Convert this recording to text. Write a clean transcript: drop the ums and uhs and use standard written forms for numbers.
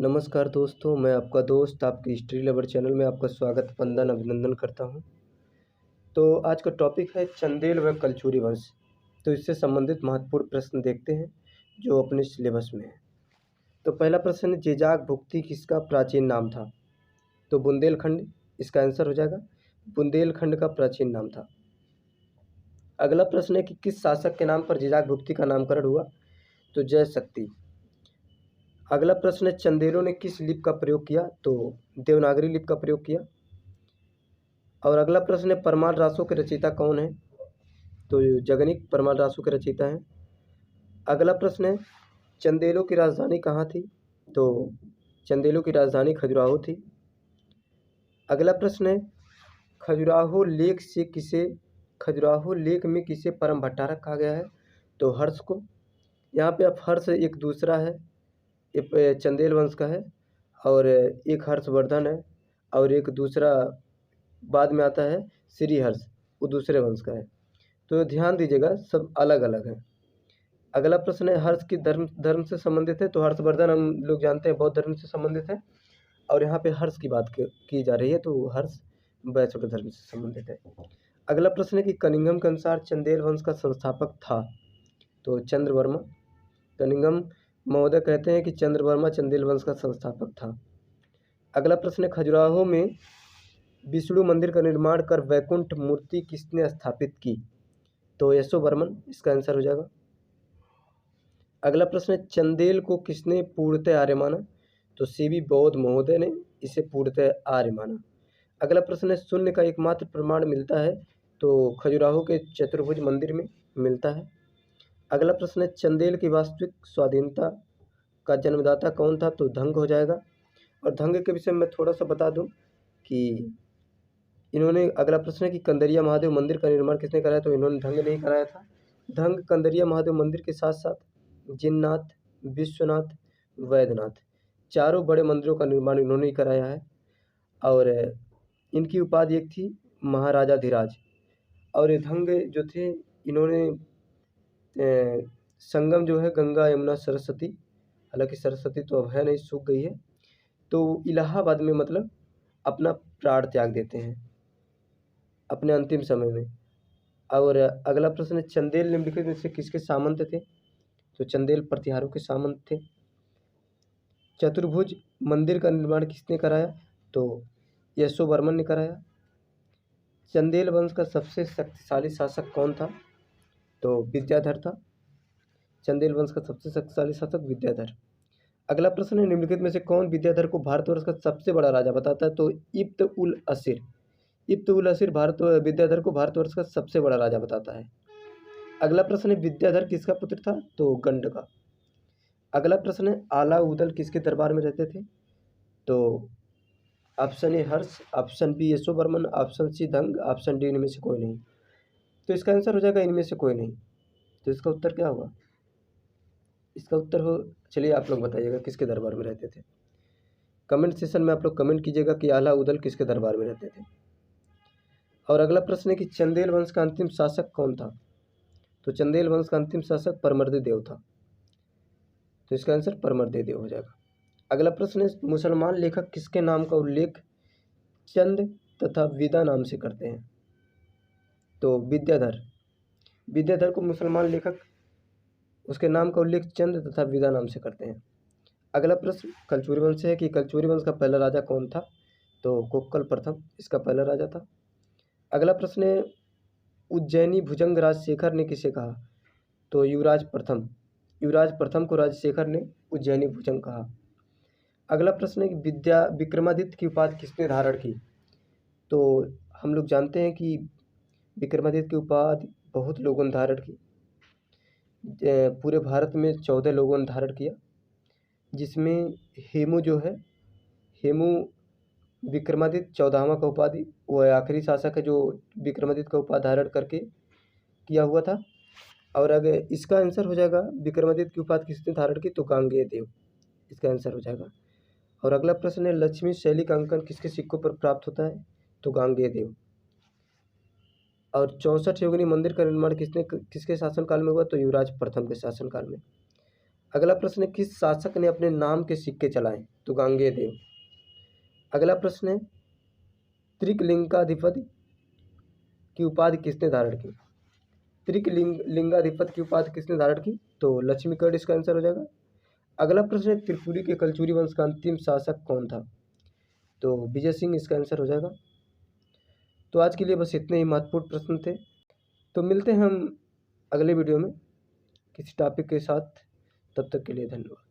नमस्कार दोस्तों, मैं आपका दोस्त आपकी हिस्ट्री लवर चैनल में आपका स्वागत, वंदन, अभिनंदन करता हूँ। तो आज का टॉपिक है चंदेल व कलचुरी वंश। तो इससे संबंधित महत्वपूर्ण प्रश्न देखते हैं जो अपने सिलेबस में है। तो पहला प्रश्न है, जेजाक भुक्ति किसका प्राचीन नाम था? तो बुंदेलखंड इसका आंसर हो जाएगा। बुंदेलखंड का प्राचीन नाम था। अगला प्रश्न है कि किस शासक के नाम पर जेजाक भुक्ति का नामकरण हुआ? तो जय शक्ति। अगला प्रश्न है, चंदेलों ने किस लिपि का प्रयोग किया? तो देवनागरी लिपि का प्रयोग किया। और अगला प्रश्न है, परमाल रासों के रचयिता कौन है? तो जगनिक परमाल रासों के रचयिता हैं। अगला प्रश्न है, चंदेलों की राजधानी कहाँ थी? तो चंदेलों की राजधानी खजुराहो थी। अगला प्रश्न है, खजुराहो लेख में किसे परम भट्टारक कहा गया है? तो हर्ष को। यहाँ पे अब हर्ष एक दूसरा है, ये चंदेल वंश का है, और एक हर्षवर्धन है, और एक दूसरा बाद में आता है श्रीहर्ष, वो दूसरे वंश का है। तो ध्यान दीजिएगा, सब अलग अलग है। अगला प्रश्न है, हर्ष की धर्म से संबंधित है? तो हर्षवर्धन हम लोग जानते हैं बौद्ध धर्म से संबंधित है, और यहाँ पे हर्ष की बात की जा रही है, तो हर्ष वैष्णव धर्म से संबंधित है। अगला प्रश्न है कि कनिंघम के अनुसार चंदेल वंश का संस्थापक था? तो चंद्रवर्मा। कनिंघम महोदय कहते हैं कि चंद्रवर्मा चंदेल वंश का संस्थापक था। अगला प्रश्न है, खजुराहो में विष्णु मंदिर का निर्माण कर वैकुंठ मूर्ति किसने स्थापित की? तो यशोवर्मन इसका आंसर हो जाएगा। अगला प्रश्न है, चंदेल को किसने पूर्णतः आर्य माना? तो सीवी बौद्ध महोदय ने इसे पूर्णतः आर्य माना। अगला प्रश्न है, शून्य का एकमात्र प्रमाण मिलता है? तो खजुराहो के चतुर्भुज मंदिर में मिलता है। अगला प्रश्न है, चंदेल की वास्तविक स्वाधीनता का जन्मदाता कौन था? तो धंग हो जाएगा। और धंग के विषय में थोड़ा सा बता दूं कि इन्होंने, अगला प्रश्न है कि कंदरिया महादेव मंदिर का निर्माण किसने कराया? तो इन्होंने धंग नहीं कराया था। धंग कंदरिया महादेव मंदिर के साथ साथ जिननाथ, विश्वनाथ, वैद्यनाथ, चारों बड़े मंदिरों का निर्माण इन्होंने ही कराया है। और इनकी उपाधि एक थी महाराजा धीराज। और ये धंग जो थे, इन्होंने संगम जो है गंगा यमुना सरस्वती, हालांकि सरस्वती तो अब है नहीं, सूख गई है, तो इलाहाबाद में मतलब अपना प्राण त्याग देते हैं अपने अंतिम समय में। और अगला प्रश्न है, चंदेल निम्नलिखित में से किसके सामंत थे? तो चंदेल प्रतिहारों के सामंत थे। चतुर्भुज मंदिर का निर्माण किसने कराया? तो यशोवर्मन ने कराया। चंदेल वंश का सबसे शक्तिशाली शासक कौन था? तो विद्याधर था। चंदेल वंश का सबसे शक्तिशाली शासक विद्याधर। अगला प्रश्न है, निम्नलिखित में से कौन विद्याधर को भारतवर्ष का सबसे बड़ा राजा बताता है? तो इब्त उल असीर। इब्त उल असीर विद्याधर को भारतवर्ष का सबसे बड़ा राजा बताता है। अगला प्रश्न है, विद्याधर किसका पुत्र था? तो गंड का। अगला प्रश्न है, आला उदल किसके दरबार में रहते थे? तो option A Harsha, option B Yashovarman, option C Dhanga, option D इनमें से कोई नहीं। तो इसका आंसर हो जाएगा इनमें से कोई नहीं। तो इसका उत्तर क्या होगा? इसका उत्तर हो, चलिए आप लोग बताइएगा किसके दरबार में रहते थे। कमेंट सेशन में आप लोग कमेंट कीजिएगा कि आला उदल किसके दरबार में रहते थे। और अगला प्रश्न है कि चंदेल वंश का अंतिम शासक कौन था? तो चंदेल वंश का अंतिम शासक परमर्दी देव था। तो इसका आंसर परमर्दी देव हो जाएगा। अगला प्रश्न है, मुसलमान लेखक किसके नाम का उल्लेख चंद तथा विदा नाम से करते हैं? तो विद्याधर। विद्याधर को मुसलमान लेखक उसके नाम का उल्लेख चंद तथा विदा नाम से करते हैं। अगला प्रश्न कलचुरी वंश से है कि कलचुरी वंश का पहला राजा कौन था? तो कोक्कल प्रथम इसका पहला राजा था। अगला प्रश्न है, उज्जैनी भुजंग राजशेखर ने किसे कहा? तो युवराज प्रथम। युवराज प्रथम को राजशेखर ने उज्जैनी भुजंग कहा। अगला प्रश्न है कि विक्रमादित्य की उपाधि किसने धारण की? तो हम लोग जानते हैं कि विक्रमादित्य की उपाधि बहुत लोगों ने धारण की। पूरे भारत में 14 लोगों ने धारण किया, जिसमें हेमू जो है, हेमू विक्रमादित्य 14वां का उपाधि, वह आखिरी शासक है जो विक्रमादित्य का उपाधि धारण करके किया हुआ था। और अगर इसका आंसर हो जाएगा, विक्रमादित्य की उपाधि किसने धारण की? तो गांगेय देव इसका आंसर हो जाएगा। और अगला प्रश्न है, लक्ष्मी शैली का अंकन किसके सिक्कों पर प्राप्त होता है? तो गांगेय देव। और 64 योगिनी मंदिर का निर्माण किसके शासनकाल में हुआ? तो युवराज प्रथम के शासनकाल में। अगला प्रश्न है, किस शासक ने अपने नाम के सिक्के चलाए? तो गांगेय देव। अगला प्रश्न है, त्रिकलिंगाधिपति की उपाधि किसने धारण की? लिंगाधिपति की उपाधि किसने धारण की? तो लक्ष्मीकर्ण इसका आंसर हो जाएगा। अगला प्रश्न है, त्रिपुरी के कलचुरी वंश का अंतिम शासक कौन था? तो विजय सिंह इसका आंसर हो जाएगा। तो आज के लिए बस इतने ही महत्वपूर्ण प्रश्न थे। तो मिलते हैं हम अगले वीडियो में किसी टॉपिक के साथ। तब तक के लिए धन्यवाद।